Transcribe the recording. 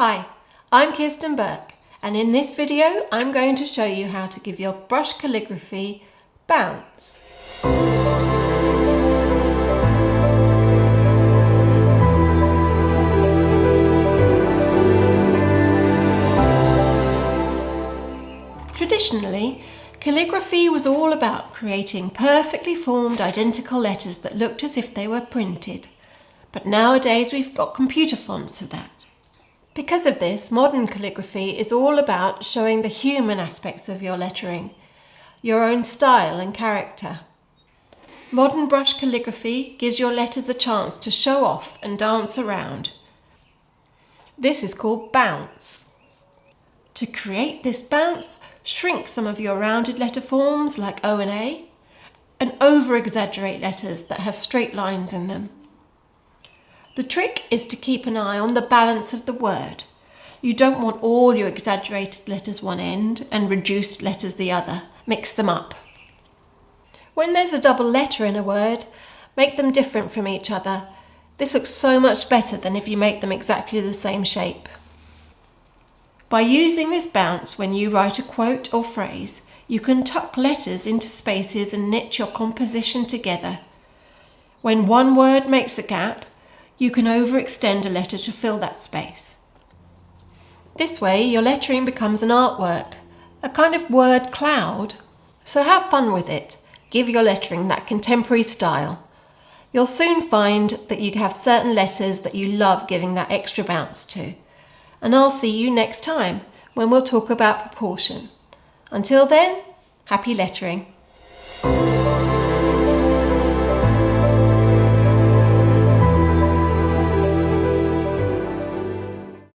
Hi, I'm Kirsten Burke, and in this video I'm going to show you how to give your brush calligraphy bounce. Traditionally, calligraphy was all about creating perfectly formed identical letters that looked as if they were printed. But nowadays we've got computer fonts for that. Because of this, modern calligraphy is all about showing the human aspects of your lettering, your own style and character. Modern brush calligraphy gives your letters a chance to show off and dance around. This is called bounce. To create this bounce, shrink some of your rounded letter forms like O and A, and over-exaggerate letters that have straight lines in them. The trick is to keep an eye on the balance of the word. You don't want all your exaggerated letters one end and reduced letters the other. Mix them up. When there's a double letter in a word, make them different from each other. This looks so much better than if you make them exactly the same shape. By using this bounce when you write a quote or phrase, you can tuck letters into spaces and knit your composition together. When one word makes a gap, you can overextend a letter to fill that space. This way, your lettering becomes an artwork, a kind of word cloud. So have fun with it. Give your lettering that contemporary style. You'll soon find that you have certain letters that you love giving that extra bounce to. And I'll see you next time when we'll talk about proportion. Until then, happy lettering.